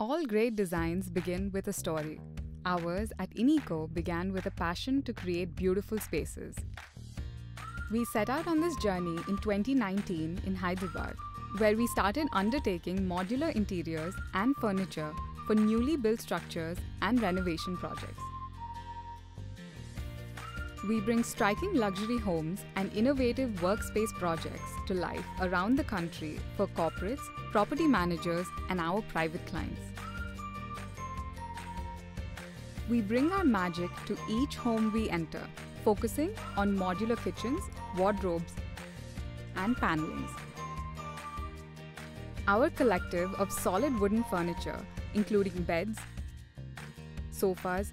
All great designs begin with a story. Ours at Ineco began with a passion to create beautiful spaces. We set out on this journey in 2019 in Hyderabad, where we started undertaking modular interiors and furniture for newly built structures and renovation projects. We bring striking luxury homes and innovative workspace projects to life around the country for corporates, property managers, and our private clients. We bring our magic to each home we enter, focusing on modular kitchens, wardrobes, and panelings. Our collective of solid wooden furniture, including beds, sofas,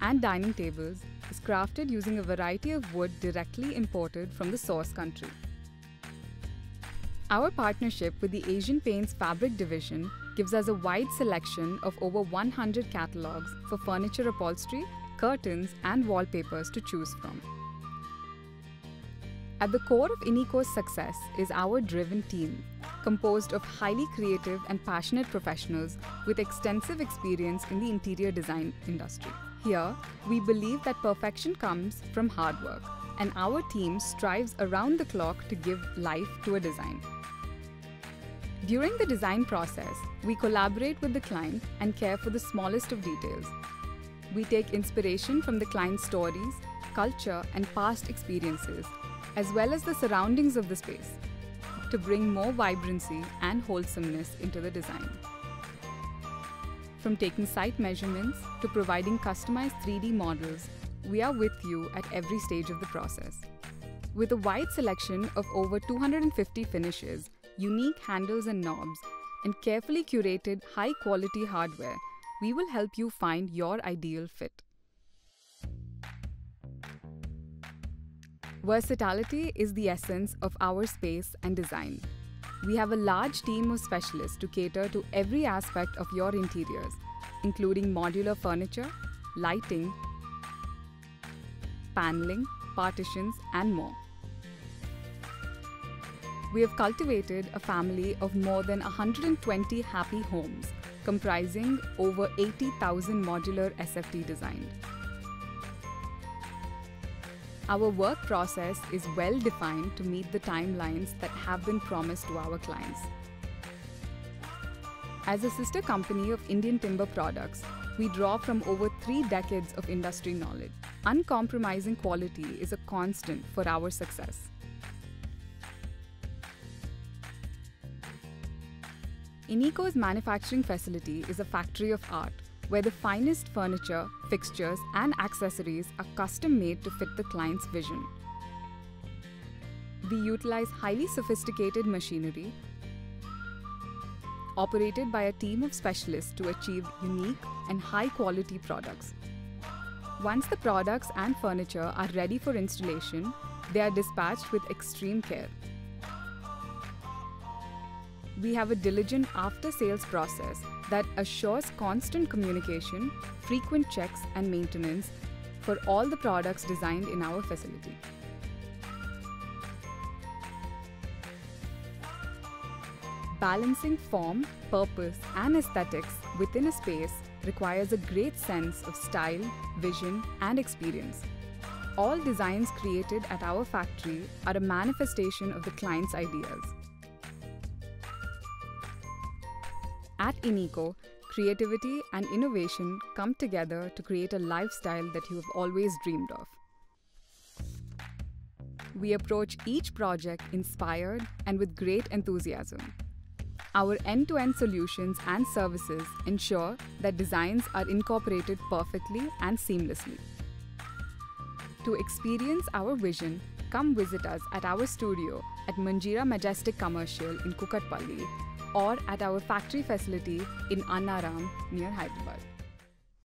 and dining tables, is crafted using a variety of wood directly imported from the source country. Our partnership with the Asian Paints Fabric Division gives us a wide selection of over 100 catalogs for furniture upholstery, curtains, and wallpapers to choose from. At the core of Ineco's success is our driven team, composed of highly creative and passionate professionals with extensive experience in the interior design industry. Here, we believe that perfection comes from hard work, and our team strives around the clock to give life to a design. During the design process, we collaborate with the client and care for the smallest of details. We take inspiration from the client's stories, culture, and past experiences, as well as the surroundings of the space, to bring more vibrancy and wholesomeness into the design. From taking site measurements to providing customized 3D models, we are with you at every stage of the process. With a wide selection of over 250 finishes, unique handles and knobs, and carefully curated high-quality hardware, we will help you find your ideal fit. Versatility is the essence of our space and design. We have a large team of specialists to cater to every aspect of your interiors, including modular furniture, lighting, paneling, partitions, and more. We have cultivated a family of more than 120 happy homes, comprising over 80,000 modular SFT designed. Our work process is well defined to meet the timelines that have been promised to our clients. As a sister company of Indian Timber Products, we draw from over 3 decades of industry knowledge. Uncompromising quality is a constant for our success. Ineco's manufacturing facility is a factory of art, where the finest furniture, fixtures, and accessories are custom-made to fit the client's vision. We utilize highly sophisticated machinery, operated by a team of specialists to achieve unique and high-quality products. Once the products and furniture are ready for installation, they are dispatched with extreme care. We have a diligent after-sales process that assures constant communication, frequent checks, and maintenance for all the products designed in our facility. Balancing form, purpose, and aesthetics within a space requires a great sense of style, vision, and experience. All designs created at our factory are a manifestation of the client's ideas. At Ineco, creativity and innovation come together to create a lifestyle that you have always dreamed of. We approach each project inspired and with great enthusiasm. Our end-to-end solutions and services ensure that designs are incorporated perfectly and seamlessly. To experience our vision, come visit us at our studio at Manjeera Majestic Commercial in Kukatpalli, or at our factory facility in Annaram near Hyderabad.